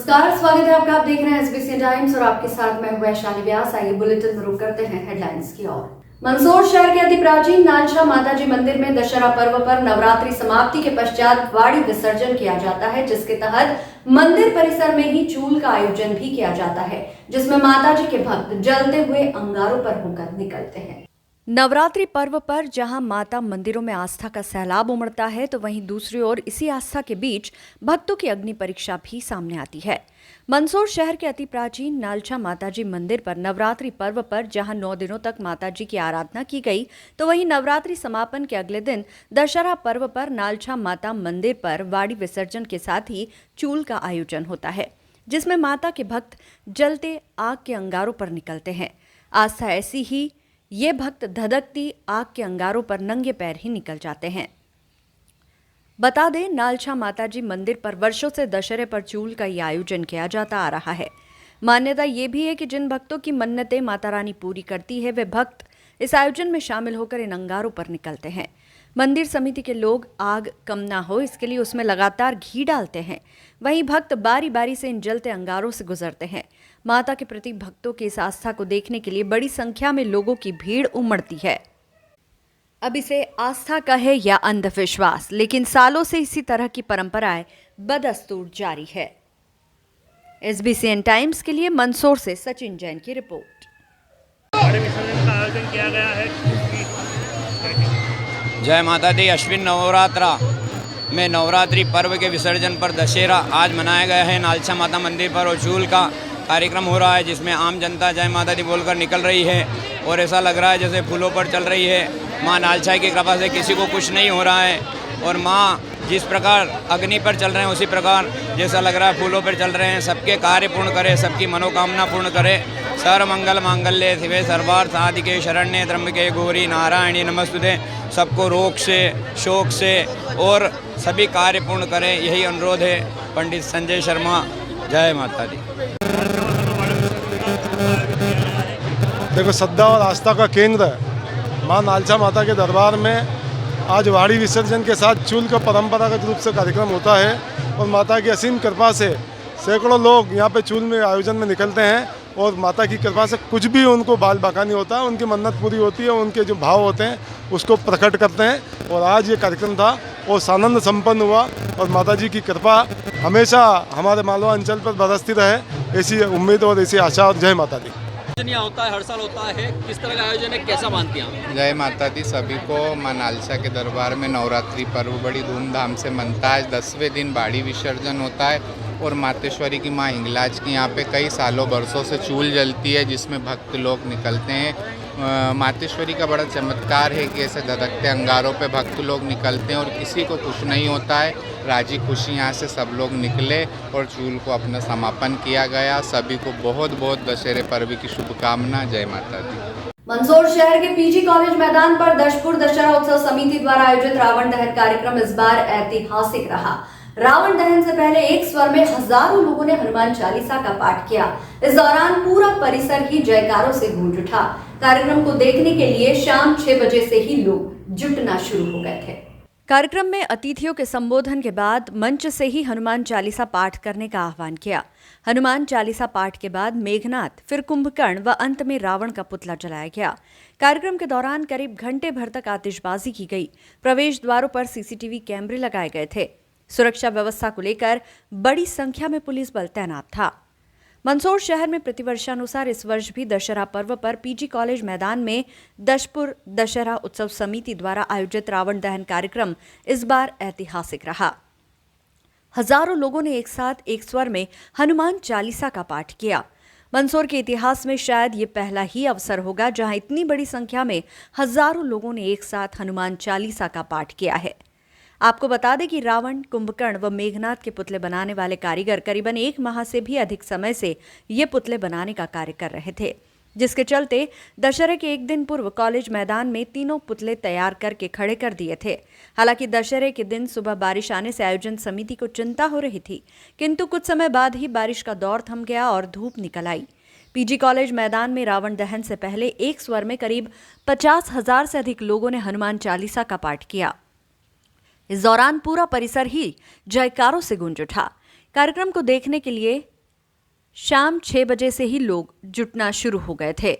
नमस्कार, स्वागत है आपका। आप देख रहे हैं एसबीसी टाइम्स और आपके साथ मैं हूं वैशाली व्यास। आइए बुलेटिन में रुक करते हैं हेडलाइंस की ओर। मंदसौर शहर के अति प्राचीन नालछा माताजी मंदिर में दशहरा पर्व पर नवरात्रि समाप्ति के पश्चात वाड़ी विसर्जन किया जाता है, जिसके तहत मंदिर परिसर में ही चूल का आयोजन भी किया जाता है, जिसमें माताजी के भक्त जलते हुए अंगारों पर होकर निकलते हैं। नवरात्रि पर्व पर जहां माता मंदिरों में आस्था का सैलाब उमड़ता है, तो वहीं दूसरी ओर इसी आस्था के बीच भक्तों की अग्नि परीक्षा भी सामने आती है। मंदसौर शहर के अति प्राचीन नालछा माताजी मंदिर पर नवरात्रि पर्व पर जहां 9 दिनों तक माताजी की आराधना की गई, तो वहीं नवरात्रि समापन के अगले दिन दशहरा पर्व पर नालछा माता मंदिर पर वाड़ी विसर्जन के साथ ही चूल का आयोजन होता है, जिसमें माता के भक्त जलते आग के अंगारों पर निकलते हैं। आस्था ऐसी ही ये भक्त धधकती आग के अंगारों पर नंगे पैर ही निकल जाते हैं। बता दें, नालछा माताजी मंदिर पर वर्षों से दशहरे पर चूल का ये आयोजन किया जाता आ रहा है। मान्यता ये भी है कि जिन भक्तों की मन्नतें माता रानी पूरी करती है, वे भक्त इस आयोजन में शामिल होकर इन अंगारों पर निकलते हैं। मंदिर समिति के लोग आग कम ना हो, इसके लिए उसमें लगातार घी डालते हैं। वहीं भक्त बारी बारी से इन जलते अंगारों से गुजरते हैं। माता के प्रति भक्तों की इस आस्था को देखने के लिए बड़ी संख्या में लोगों की भीड़ उमड़ती है। अब इसे आस्था कहे या अंधविश्वास, लेकिन सालों से इसी तरह की परंपराएं बदस्तूर जारी है। एसबीसी टाइम्स के लिए मंदसौर से सचिन जैन की रिपोर्ट। विसर्जन का आयोजन किया गया है। जय माता दी। अश्विन नवरात्रा में नवरात्रि पर्व के विसर्जन पर दशहरा आज मनाया गया है। नालछा माता मंदिर पर और चूल का कार्यक्रम हो रहा है, जिसमें आम जनता जय माता दी बोलकर निकल रही है और ऐसा लग रहा है जैसे फूलों पर चल रही है। माँ नालछा की कृपा से किसी को कुछ नहीं हो रहा है और माँ जिस प्रकार अग्नि पर चल रहे हैं, उसी प्रकार जैसा लग रहा है फूलों पर चल रहे हैं। सबके कार्य पूर्ण करे, सबकी मनोकामना पूर्ण करे। सर्वमंगल मांगल्ये शिवे सर्वार्थ साधिके शरण्ये त्र्यंबके गौरी नारायणी नमस्तुते। सबको रोग से, शोक से और सभी कार्य पूर्ण करें, यही अनुरोध है। पंडित संजय शर्मा। जय माता दी। देखो, श्रद्धा और आस्था का केंद्र माँ नालछा माता के दरबार में आज वाड़ी विसर्जन के साथ चूल का परंपरागत रूप से कार्यक्रम होता है और माता की असीम कृपा से सैकड़ों लोग यहाँ पे चूल में आयोजन में निकलते हैं और माता की कृपा से कुछ भी उनको बाल बाका नहीं होता, उनकी मन्नत पूरी होती है, उनके जो भाव होते हैं उसको प्रकट करते हैं। और आज ये कार्यक्रम था और सानंद संपन्न हुआ और माता जी की कृपा हमेशा हमारे मालवा अंचल पर बरसती रहे, ऐसी उम्मीद और ऐसी आशा। और जय माता दी। यहाँ होता है, हर साल होता है, किस तरह का आयोजन है, कैसा मानती हैं? जय माता दी। सभी को माँ नालछा के दरबार में नवरात्रि पर्व बड़ी धूमधाम से मनता है। 10वें दिन बाड़ी विसर्जन होता है और मातेश्वरी की माँ हिंगलाज की यहाँ पे कई सालों बरसों से चूल जलती है, जिसमें भक्त लोग निकलते हैं। मातेश्वरी का बड़ा चमत्कार है कि ऐसे धधकते अंगारों पे भक्त लोग निकलते हैं और किसी को कुछ नहीं होता है। राजी खुशी यहाँ से सब लोग निकले और चूल को अपना समापन किया गया। सभी को बहुत बहुत दशहरे पर्व की शुभकामना। जय माता दी। मंदसौर शहर के पीजी कॉलेज मैदान पर दशपुर दशहरा उत्सव समिति द्वारा आयोजित रावण दहन कार्यक्रम इस बार ऐतिहासिक रहा। रावण दहन से पहले एक स्वर में हजारों लोगों ने हनुमान चालीसा का पाठ किया। इस दौरान पूरा परिसर ही जयकारों से गूंज उठा। कार्यक्रम को देखने के लिए शाम 6 बजे से ही लोग जुटना शुरू हो गए थे। कार्यक्रम में अतिथियों के संबोधन के बाद मंच से ही हनुमान चालीसा पाठ करने का आह्वान किया। हनुमान चालीसा पाठ के बाद मेघनाथ, फिर कुंभकर्ण व अंत में रावण का पुतला जलाया गया। कार्यक्रम के दौरान करीब घंटे भर तक आतिशबाजी की गई। प्रवेश द्वारों पर सीसीटीवी कैमरे लगाए गए थे। सुरक्षा व्यवस्था को लेकर बड़ी संख्या में पुलिस बल तैनात था। मंदसौर शहर में प्रतिवर्षानुसार इस वर्ष भी दशहरा पर्व पर पीजी कॉलेज मैदान में दशपुर दशहरा उत्सव समिति द्वारा आयोजित रावण दहन कार्यक्रम इस बार ऐतिहासिक रहा। हजारों लोगों ने एक साथ एक स्वर में हनुमान चालीसा का पाठ किया। मंदसौर के इतिहास में शायद ये पहला ही अवसर होगा जहां इतनी बड़ी संख्या में हजारों लोगों ने एक साथ हनुमान चालीसा का पाठ किया है। आपको बता दें कि रावण, कुंभकर्ण व मेघनाथ के पुतले बनाने वाले कारीगर करीबन 1 माह से भी अधिक समय से ये पुतले बनाने का कार्य कर रहे थे, जिसके चलते दशहरे के एक दिन पूर्व कॉलेज मैदान में तीनों पुतले तैयार करके खड़े कर दिए थे। हालांकि दशहरे के दिन सुबह बारिश आने से आयोजन समिति को चिंता हो रही थी, किंतु कुछ समय बाद ही बारिश का दौर थम गया और धूप निकल आई। पीजी कॉलेज मैदान में रावण दहन से पहले एक स्वर में करीब 50,000 से अधिक लोगों ने हनुमान चालीसा का पाठ किया। इस दौरान पूरा परिसर ही जयकारों से गूंज उठा। कार्यक्रम को देखने के लिए शाम 6 बजे से ही लोग जुटना शुरू हो गए थे।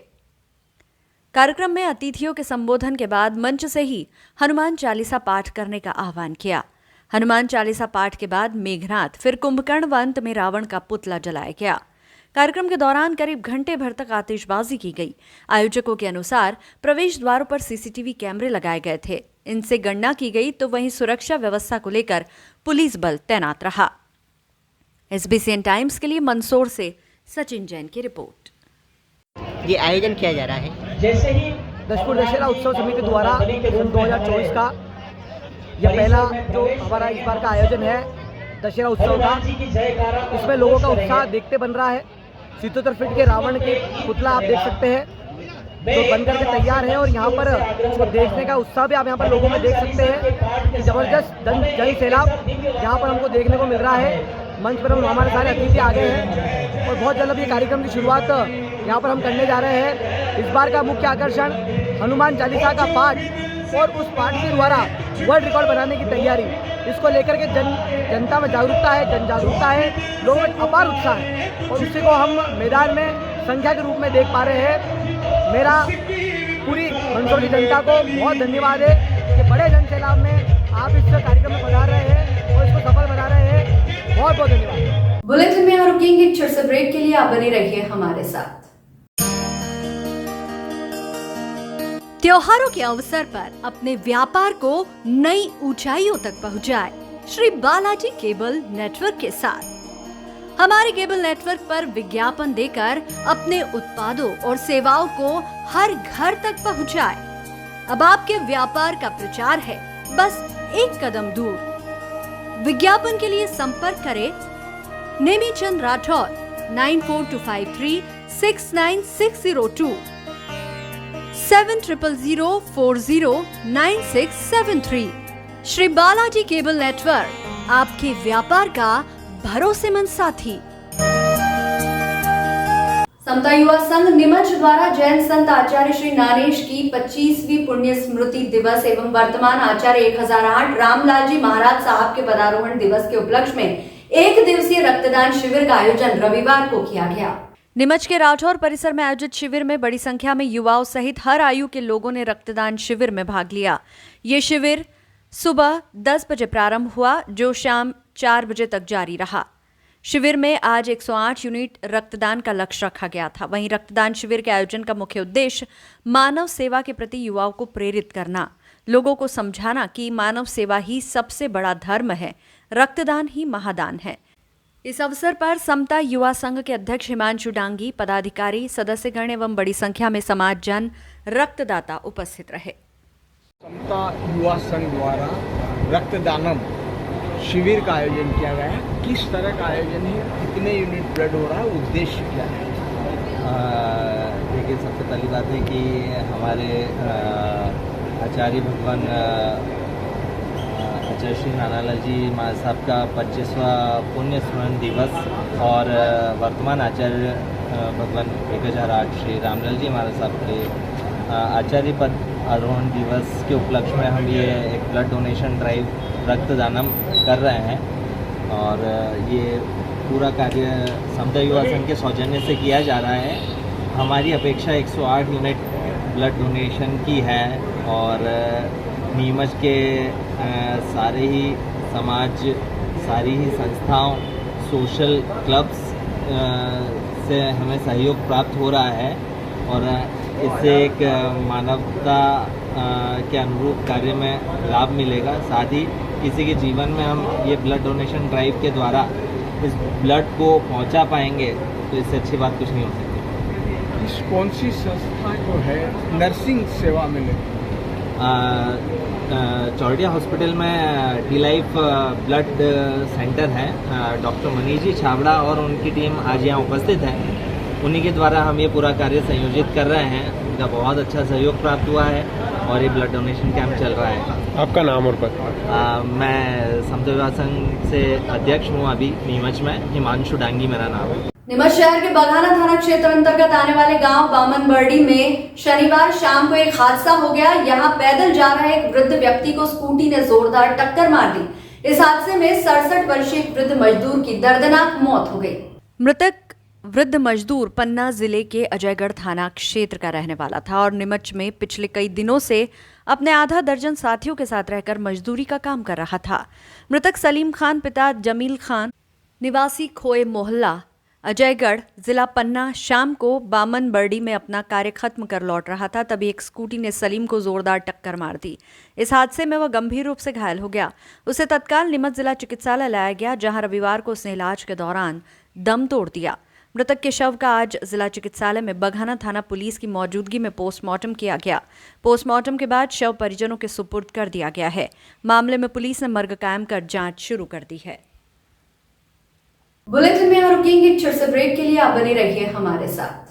कार्यक्रम में अतिथियों के संबोधन के बाद मंच से ही हनुमान चालीसा पाठ करने का आह्वान किया। हनुमान चालीसा पाठ के बाद मेघनाद, फिर कुंभकर्ण व अंत में रावण का पुतला जलाया गया। कार्यक्रम के दौरान करीब घंटे भर तक आतिशबाजी की गई। आयोजकों के अनुसार प्रवेश द्वारों पर सीसीटीवी कैमरे लगाए गए थे। इनसे गणना की गई तो वहीं सुरक्षा व्यवस्था को लेकर पुलिस बल तैनात रहा। SBCN टाइम्स के लिए मंदसौर से सचिन जैन की रिपोर्ट। ये आयोजन किया जा रहा है दशपुर दशहरा उत्सव समिति द्वारा 2024 का यह पहला जो हमारा इस बार का आयोजन है दशहरा उत्सव का। इसमें लोगों का उत्साह देखते बन रहा है। 77 फीट के रावण के पुतला आप देख सकते हैं जो बन करके तैयार है और यहाँ पर उसको देखने का उत्साह भी आप यहाँ पर लोगों में देख सकते हैं कि जबरदस्त जन सैलाब यहाँ पर हमको देखने को मिल रहा है। मंच पर हम हमारे सारे अतिथि आ गए हैं और बहुत जल्द ये कार्यक्रम की शुरुआत यहाँ पर हम करने जा रहे हैं। इस बार का मुख्य आकर्षण हनुमान चालीसा का पाठ और उस पाठ के द्वारा वर्ल्ड रिकॉर्ड बनाने की तैयारी। इसको लेकर के जनता में जागरूकता है, जन जागरूकता है, लोगों में अपार उत्साह है और उसी को हम मैदान में संख्या के रूप में देख पा रहे हैं। मेरा पूरी मंदसौर की जनता को बहुत धन्यवाद है कि बड़े जन सैलाब में आप इस कार्यक्रम में पधार रहे हैं और इसको सफल बना रहे हैं। बहुत बहुत धन्यवाद। बुलेटिन में यहाँ रुकेंगे एक छोटे से ब्रेक के लिए, आप बने रहिए हमारे साथ। त्योहारों के अवसर पर अपने व्यापार को नई ऊंचाइयों तक पहुंचाए श्री बालाजी केबल नेटवर्क के साथ। हमारे केबल नेटवर्क पर विज्ञापन देकर अपने उत्पादों और सेवाओं को हर घर तक पहुंचाए। अब आपके व्यापार का प्रचार है बस एक कदम दूर। विज्ञापन के लिए संपर्क करें नेमीचंद राठौर 9425369602 7000409673। श्री बालाजी केबल नेटवर्क, आपके व्यापार का भरोसेमंद साथी। समता युवा संघ नीमच द्वारा जैन संत आचार्य श्री नारेश की 25वीं पुण्य स्मृति दिवस एवं वर्तमान आचार्य 1008 रामलाल जी महाराज साहब के पदारोहण दिवस के उपलक्ष्य में एक दिवसीय रक्तदान शिविर का आयोजन रविवार को किया गया। नीमच के राठौर परिसर में आयोजित शिविर में बड़ी संख्या में युवाओं सहित हर आयु के लोगों ने रक्तदान शिविर में भाग लिया। ये शिविर सुबह 10 बजे प्रारंभ हुआ जो शाम 4 बजे तक जारी रहा। शिविर में आज 108 यूनिट रक्तदान का लक्ष्य रखा गया था। वहीं रक्तदान शिविर के आयोजन का मुख्य उद्देश्य मानव सेवा के प्रति युवाओं को प्रेरित करना, लोगों को समझाना कि मानव सेवा ही सबसे बड़ा धर्म है, रक्तदान ही महादान है। इस अवसर पर समता युवा संघ के अध्यक्ष हिमांशु डांगी, पदाधिकारी, सदस्यगण एवं बड़ी संख्या में समाज जन, रक्तदाता उपस्थित रहे। समता युवा संघ द्वारा रक्तदानम शिविर का आयोजन किया गया है। किस तरह का आयोजन है, कितने यूनिट ब्लड हो रहा है, उद्देश्य क्या है? देखिए, सबसे पहली बात है कि हमारे आचार्य भगवान आचार्य श्री नानालाल जी महाराज साहब का 25वां पुण्य स्मरण दिवस और वर्तमान आचार्य भगवान 1008 श्री रामलाल जी महाराज साहब के आचार्य पद आरोहण दिवस के उपलक्ष्य में हम ये एक ब्लड डोनेशन ड्राइव रक्तदानम कर रहे हैं और ये पूरा कार्य समता युवा संघ के सौजन्य से किया जा रहा है। हमारी अपेक्षा 108 यूनिट ब्लड डोनेशन की है और नीमच के सारे ही समाज, सारी ही संस्थाओं, सोशल क्लब्स से हमें सहयोग प्राप्त हो रहा है और इससे एक मानवता के अनुरूप कार्य में लाभ मिलेगा। साथ ही किसी के जीवन में हम ये ब्लड डोनेशन ड्राइव के द्वारा इस ब्लड को पहुंचा पाएंगे तो इससे अच्छी बात कुछ नहीं हो सकती। इस कौन सी संस्था जो है नर्सिंग सेवा मिलेगी? चौड़िया हॉस्पिटल में डी लाइफ ब्लड सेंटर है। डॉक्टर मनीष जी छाबड़ा और उनकी टीम आज यहाँ उपस्थित है। उन्हीं के द्वारा हम ये पूरा कार्य संयोजित कर रहे हैं। उनका बहुत अच्छा सहयोग प्राप्त हुआ है और ये ब्लड डोनेशन कैंप चल रहा है। आपका नाम और पद? मैं समता युवा संघ से अध्यक्ष हूँ अभी नीमच में। हिमांशु डांगी मेरा नाम है। नीमच शहर के बघाना थाना क्षेत्र अंतर्गत आने वाले गांव बामनबर्डी में शनिवार शाम को एक हादसा हो गया। यहां पैदल जा रहे एक वृद्ध व्यक्ति को स्कूटी ने जोरदार टक्कर मार दी। इस हादसे में 67 वर्षीय वृद्ध मजदूर की दर्दनाक मौत हो गई। मृतक वृद्ध मजदूर पन्ना जिले के अजयगढ़ थाना क्षेत्र का रहने वाला था और नीमच में पिछले कई दिनों से अपने आधा दर्जन साथियों के साथ रहकर मजदूरी का काम कर रहा था। मृतक सलीम खान पिता जमील खान निवासी खोए मोहल्ला अजयगढ़ जिला पन्ना शाम को बामन बर्डी में अपना कार्य खत्म कर लौट रहा था, तभी एक स्कूटी ने सलीम को जोरदार टक्कर मार दी। इस हादसे में वह गंभीर रूप से घायल हो गया। उसे तत्काल नीमच जिला चिकित्सालय लाया गया, जहां रविवार को उसने इलाज के दौरान दम तोड़ दिया। मृतक के शव का आज जिला चिकित्सालय में बघाना थाना पुलिस की मौजूदगी में पोस्टमार्टम किया गया। पोस्टमार्टम के बाद शव परिजनों के सुपुर्द कर दिया गया है। मामले में पुलिस ने मर्ग कायम कर जांच शुरू कर दी है। बुलेटिन में रुकेंगे एक छोटे से ब्रेक के लिए, आप बने रहिए हमारे साथ।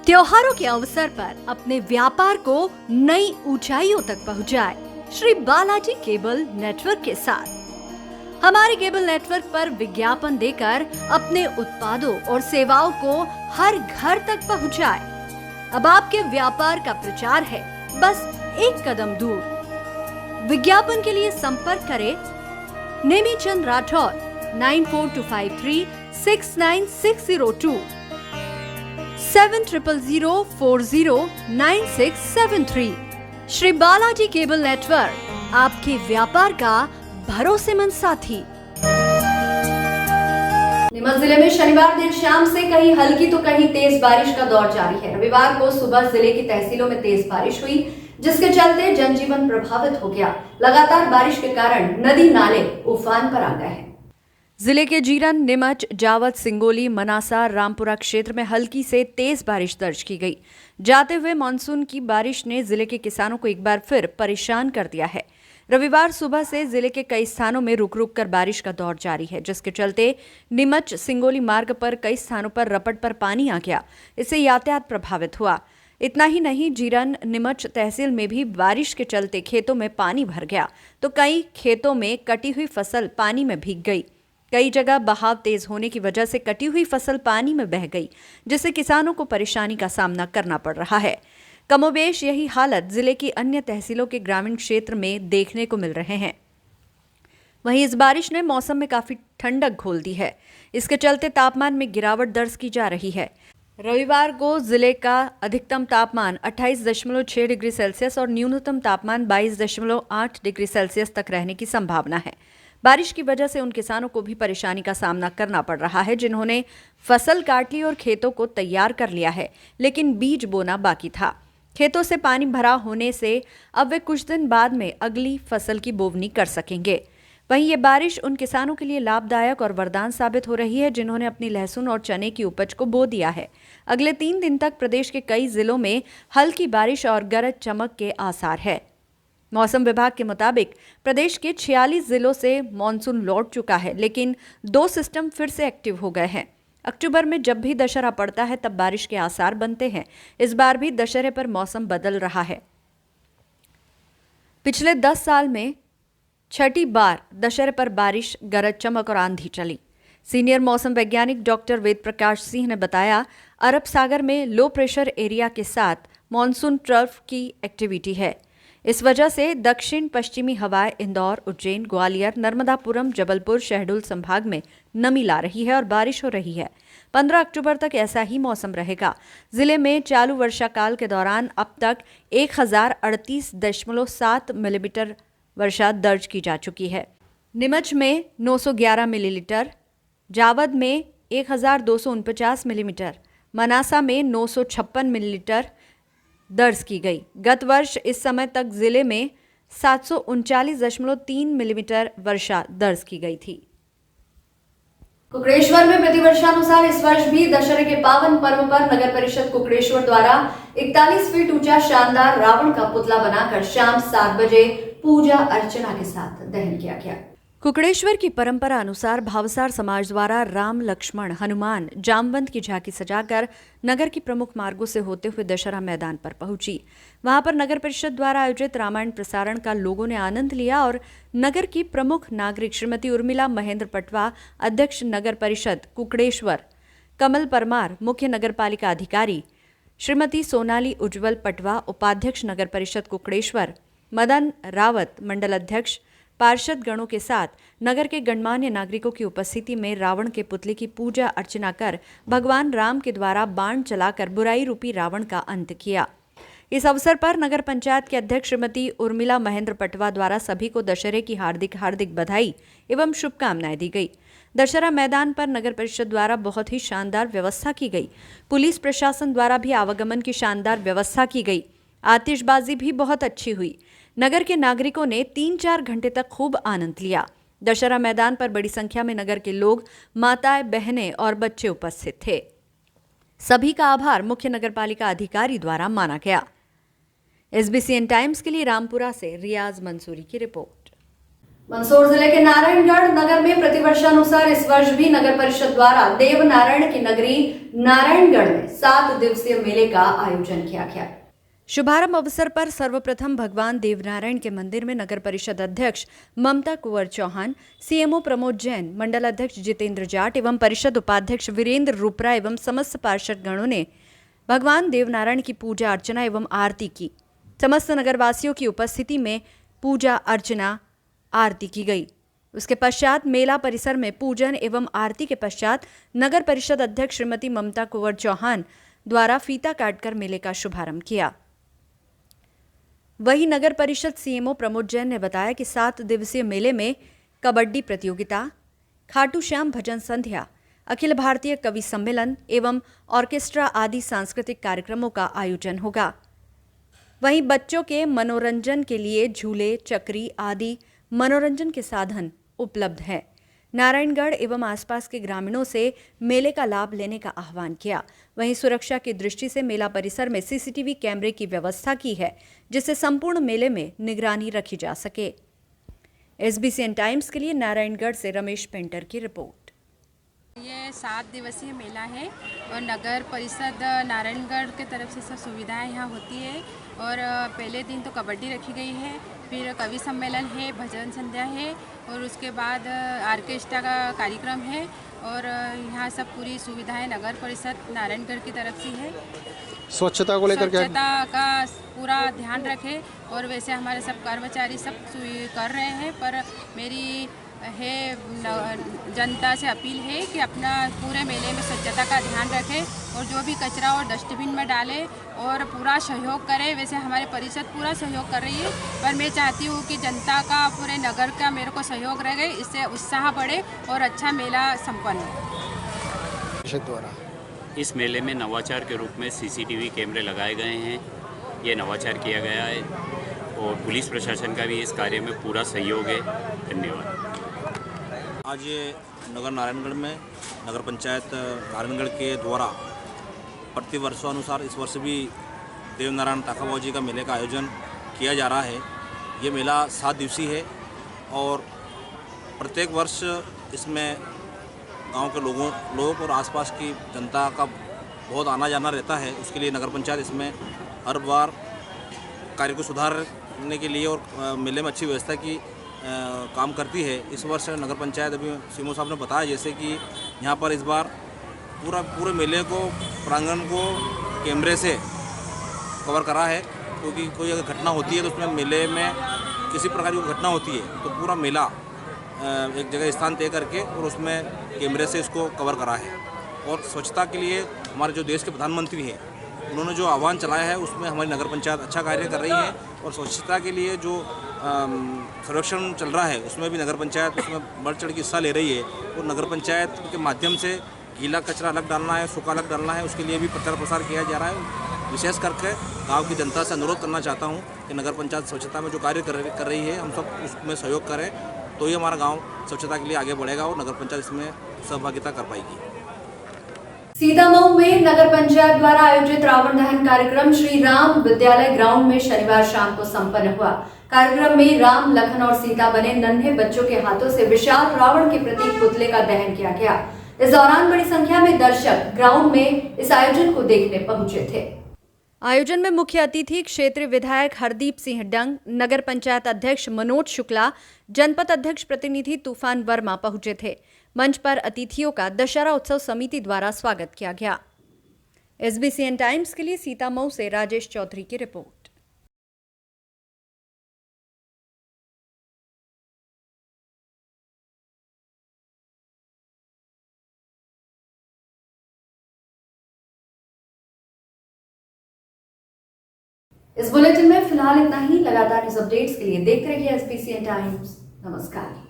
त्योहारों के अवसर पर अपने व्यापार को नई ऊंचाइयों तक पहुंचाए श्री बालाजी केबल नेटवर्क के साथ। हमारे केबल नेटवर्क पर विज्ञापन देकर अपने उत्पादों और सेवाओं को हर घर तक पहुंचाए। अब आपके व्यापार का प्रचार है बस एक कदम दूर। विज्ञापन के लिए संपर्क करें नेमीचंद राठौर 9425369602 7000409673। श्री बालाजी केबल नेटवर्क, आपके व्यापार का भरोसेमंद साथी। नीमच जिले में शनिवार देर शाम से कहीं हल्की तो कहीं तेज बारिश का दौर जारी है। रविवार को सुबह जिले की तहसीलों में तेज बारिश हुई, जिसके चलते जनजीवन प्रभावित हो गया। लगातार बारिश के कारण नदी नाले उफान पर आ गए हैं। जिले के जीरन, नीमच, जावद, सिंगोली, मनासा, रामपुरा क्षेत्र में हल्की से तेज बारिश दर्ज की गई। जाते हुए मानसून की बारिश ने जिले के किसानों को एक बार फिर परेशान कर दिया है। रविवार सुबह से जिले के कई स्थानों में रुक रुक कर बारिश का दौर जारी है, जिसके चलते नीमच सिंगोली मार्ग पर कई स्थानों पर रपट पर पानी आ गया। इससे यातायात प्रभावित हुआ। इतना ही नहीं, जीरन नीमच तहसील में भी बारिश के चलते खेतों में पानी भर गया, तो कई खेतों में कटी हुई फसल पानी में भीग गई। कई जगह बहाव तेज होने की वजह से कटी हुई फसल पानी में बह गई, जिससे किसानों को परेशानी का सामना करना पड़ रहा है। कमोबेश यही हालत जिले की अन्य तहसीलों के ग्रामीण क्षेत्र में देखने को मिल रहे हैं। वहीं इस बारिश ने मौसम में काफी ठंडक घोल दी है। इसके चलते तापमान में गिरावट दर्ज की जा रही है। रविवार को जिले का अधिकतम तापमान 28.6 डिग्री सेल्सियस और न्यूनतम तापमान 22.8 डिग्री सेल्सियस तक रहने की संभावना है। बारिश की वजह से उन किसानों को भी परेशानी का सामना करना पड़ रहा है, जिन्होंने फसल काट ली और खेतों को तैयार कर लिया है, लेकिन बीज बोना बाकी था। खेतों से पानी भरा होने से अब वे कुछ दिन बाद में अगली फसल की बोवनी कर सकेंगे। वहीं ये बारिश उन किसानों के लिए लाभदायक और वरदान साबित हो रही है, जिन्होंने अपनी लहसुन और चने की उपज को बो दिया है। अगले 3 दिन तक प्रदेश के कई जिलों में हल्की बारिश और गरज चमक के आसार है। मौसम विभाग के मुताबिक प्रदेश के 46 जिलों से मानसून लौट चुका है, लेकिन 2 सिस्टम फिर से एक्टिव हो गए हैं। अक्टूबर में जब भी दशहरा पड़ता है तब बारिश के आसार बनते हैं। इस बार भी दशहरे पर मौसम बदल रहा है। पिछले 10 साल में छठी बार दशहरे पर बारिश, गरज चमक और आंधी चली। सीनियर मौसम वैज्ञानिक डॉक्टर वेद प्रकाश सिंह ने बताया, अरब सागर में लो प्रेशर एरिया के साथ मानसून ट्रफ की एक्टिविटी है। इस वजह से दक्षिण पश्चिमी हवाएं इंदौर, उज्जैन, ग्वालियर, नर्मदापुरम, जबलपुर, शहडोल संभाग में नमी ला रही है और बारिश हो रही है। 15 अक्टूबर तक ऐसा ही मौसम रहेगा। जिले में चालू वर्षाकाल के दौरान अब तक 1038.7 मिलीमीटर वर्षा दर्ज की जा चुकी है। नीमच में 911 मिलीलीटर, जावद में 1249 मिलीमीटर, मनासा में 956 मिलीलीटर दर्ज की गई। गत वर्ष इस समय तक जिले में 739.3 मिलीमीटर वर्षा दर्ज की गई थी। कुकड़ेश्वर में प्रतिवर्षानुसार इस वर्ष भी दशहरे के पावन पर्व पर नगर परिषद कुकड़ेश्वर द्वारा 41 फीट ऊंचा शानदार रावण का पुतला बनाकर शाम 7 बजे पूजा अर्चना के साथ दहन किया गया। कुकड़ेश्वर की परंपरा अनुसार भावसार समाज द्वारा राम, लक्ष्मण, हनुमान, जामवंत की झांकी सजाकर नगर की प्रमुख मार्गों से होते हुए दशहरा मैदान पर पहुंची। वहां पर नगर परिषद द्वारा आयोजित रामायण प्रसारण का लोगों ने आनंद लिया और नगर की प्रमुख नागरिक श्रीमती उर्मिला महेंद्र पटवा, अध्यक्ष नगर परिषद कुकड़ेश्वर, कमल परमार, मुख्य नगरपालिका अधिकारी श्रीमती सोनाली उज्जवल पटवा, उपाध्यक्ष नगर परिषद कुकड़ेश्वर, मदन रावत, मंडल अध्यक्ष पार्षद गणों के साथ नगर के गणमान्य नागरिकों की उपस्थिति में रावण के पुतले की पूजा अर्चना कर भगवान राम के द्वारा बाण चलाकर बुराई रूपी रावण का अंत किया। इस अवसर पर नगर पंचायत के अध्यक्ष श्रीमती उर्मिला महेंद्र पटवा द्वारा सभी को दशहरे की हार्दिक बधाई एवं शुभकामनाएं दी गई। दशहरा मैदान पर नगर परिषद द्वारा बहुत ही शानदार व्यवस्था की गई। पुलिस प्रशासन द्वारा भी आवागमन की शानदार व्यवस्था की गई। आतिशबाजी भी बहुत अच्छी हुई। नगर के नागरिकों ने 3-4 घंटे तक खूब आनंद लिया। दशहरा मैदान पर बड़ी संख्या में नगर के लोग, माताएं, बहनें और बच्चे उपस्थित थे। सभी का आभार मुख्य नगरपालिका अधिकारी द्वारा माना गया। SBCN टाइम्स के लिए रामपुरा से रियाज मंसूरी की रिपोर्ट। मंदसौर जिले के नारायणगढ़ नगर में प्रतिवर्षानुसार इस वर्ष भी नगर परिषद द्वारा देव नारायण की नगरी नारायणगढ़ में 7 दिवसीय मेले का आयोजन किया गया। शुभारंभ अवसर पर सर्वप्रथम भगवान देवनारायण के मंदिर में नगर परिषद अध्यक्ष ममता कुंवर चौहान, CMO प्रमोद जैन, मंडल अध्यक्ष जितेंद्र जाट एवं परिषद उपाध्यक्ष वीरेंद्र रुपरा एवं समस्त पार्षद गणों ने भगवान देवनारायण की पूजा अर्चना एवं आरती की। समस्त नगरवासियों की उपस्थिति में पूजा अर्चना आरती की गई। उसके पश्चात मेला परिसर में पूजन एवं आरती के पश्चात नगर परिषद अध्यक्ष श्रीमती ममता कुंवर चौहान द्वारा फीता काटकर मेले का शुभारंभ किया। वहीं नगर परिषद CMO प्रमोद जैन ने बताया कि 7 दिवसीय मेले में कबड्डी प्रतियोगिता, खाटू श्याम भजन संध्या, अखिल भारतीय कवि सम्मेलन एवं ऑर्केस्ट्रा आदि सांस्कृतिक कार्यक्रमों का आयोजन होगा। वहीं बच्चों के मनोरंजन के लिए झूले, चक्री आदि मनोरंजन के साधन उपलब्ध हैं। नारायणगढ़ एवं आसपास के ग्रामीणों से मेले का लाभ लेने का आह्वान किया। वहीं सुरक्षा की दृष्टि से मेला परिसर में CCTV कैमरे की व्यवस्था की है, जिससे संपूर्ण मेले में निगरानी रखी जा सके। SBCN टाइम्स के लिए नारायणगढ़ से रमेश पेंटर की रिपोर्ट। ये 7 दिवसीय मेला है और नगर परिषद नारायणगढ़ के तरफ से सब सुविधाएं यहाँ होती है। और पहले दिन तो कबड्डी रखी गई है, फिर कवि सम्मेलन है, भजन संध्या है और उसके बाद ऑर्केस्ट्रा का कार्यक्रम है। और यहाँ सब पूरी सुविधाएं नगर परिषद नारायणगढ़ की तरफ से है। स्वच्छता को लेकर क्या? स्वच्छता का पूरा ध्यान रखे और वैसे हमारे सब कर्मचारी सब कर रहे हैं। पर मेरी जनता से अपील है कि अपना पूरे मेले में स्वच्छता का ध्यान रखें और जो भी कचरा और डस्टबिन में डालें और पूरा सहयोग करें। वैसे हमारे परिषद पूरा सहयोग कर रही है, पर मैं चाहती हूँ कि जनता का, पूरे नगर का मेरे को सहयोग रहेगा, इससे उत्साह बढ़े और अच्छा मेला संपन्न हो। इस मेले में नवाचार के रूप में CCTV कैमरे लगाए गए हैं। ये नवाचार किया गया है और पुलिस प्रशासन का भी इस कार्य में पूरा सहयोग है। धन्यवाद। आज ये नगर नारायणगढ़ में नगर पंचायत नारायणगढ़ के द्वारा प्रतिवर्षानुसार इस वर्ष भी देवनारायण ताकाबाबू जी का मेले का आयोजन किया जा रहा है। ये मेला 7 दिवसीय है और प्रत्येक वर्ष इसमें गांव के लोग और आसपास की जनता का बहुत आना जाना रहता है। उसके लिए नगर पंचायत इसमें हर बार कार्य को सुधारने के लिए और मेले में अच्छी व्यवस्था की काम करती है। इस वर्ष नगर पंचायत, अभी CMO साहब ने बताया जैसे कि यहाँ पर इस बार पूरे मेले को, प्रांगण को कैमरे से कवर करा है, क्योंकि कोई अगर घटना होती है तो उसमें मेले में किसी प्रकार की घटना होती है तो पूरा मेला एक जगह स्थान तय करके और उसमें कैमरे से इसको कवर करा है। और स्वच्छता के लिए हमारे जो देश के प्रधानमंत्री हैं उन्होंने जो आह्वान चलाया है उसमें हमारी नगर पंचायत अच्छा कार्य कर रही है। और स्वच्छता के लिए जो सर्वेक्षण चल रहा है उसमें भी नगर पंचायत उसमें बढ़ चढ़ के हिस्सा ले रही है। और नगर पंचायत के माध्यम से गीला कचरा अलग डालना है, सूखा अलग डालना है, उसके लिए भी प्रचार प्रसार किया जा रहा है। विशेष करके गांव की जनता से अनुरोध करना चाहता हूं कि नगर पंचायत स्वच्छता में जो कार्य कर रही है हम सब उसमें सहयोग करें, तो ही हमारा गांव स्वच्छता के लिए आगे बढ़ेगा और नगर पंचायत इसमें सहभागिता कर पाएगी। सीतामऊ में नगर पंचायत द्वारा आयोजित रावण दहन कार्यक्रम श्री राम विद्यालय ग्राउंड में शनिवार शाम को संपन्न हुआ। कार्यक्रम में राम, लखन और सीता बने नन्हे बच्चों के हाथों से विशाल रावण के प्रतीक पुतले का दहन किया गया। इस दौरान बड़ी संख्या में दर्शक ग्राउंड में इस आयोजन को देखने पहुंचे थे। आयोजन में मुख्य अतिथि क्षेत्रीय विधायक हरदीप सिंह डंग, नगर पंचायत अध्यक्ष मनोज शुक्ला, जनपद अध्यक्ष प्रतिनिधि तूफान वर्मा पहुंचे थे। मंच पर अतिथियों का दशहरा उत्सव समिति द्वारा स्वागत किया गया। SBCN टाइम्स के लिए सीतामऊ से राजेश चौधरी की रिपोर्ट। इस बुलेटिन में फिलहाल इतना ही। लगातार न्यूज अपडेट्स के लिए देखते रहिए SBCN टाइम्स। नमस्कार।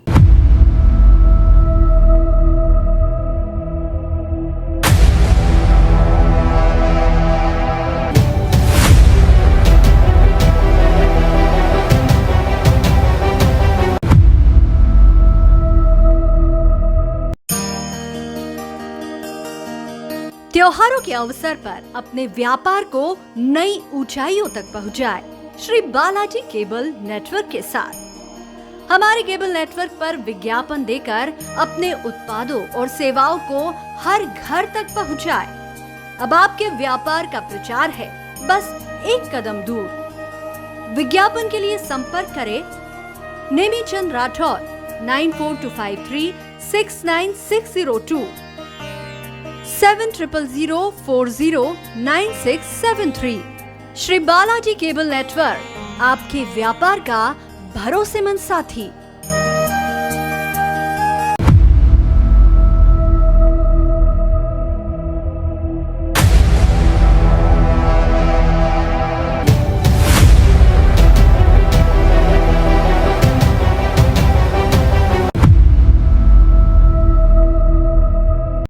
त्योहारों के अवसर पर अपने व्यापार को नई ऊंचाइयों तक पहुंचाए श्री बालाजी केबल नेटवर्क के साथ। हमारे केबल नेटवर्क पर विज्ञापन देकर अपने उत्पादों और सेवाओं को हर घर तक पहुंचाए। अब आपके व्यापार का प्रचार है बस एक कदम दूर। विज्ञापन के लिए संपर्क करें नेमीचंद राठौर 9425369602 7000409673। श्री बालाजी केबल नेटवर्क, आपके व्यापार का भरोसेमंद साथी।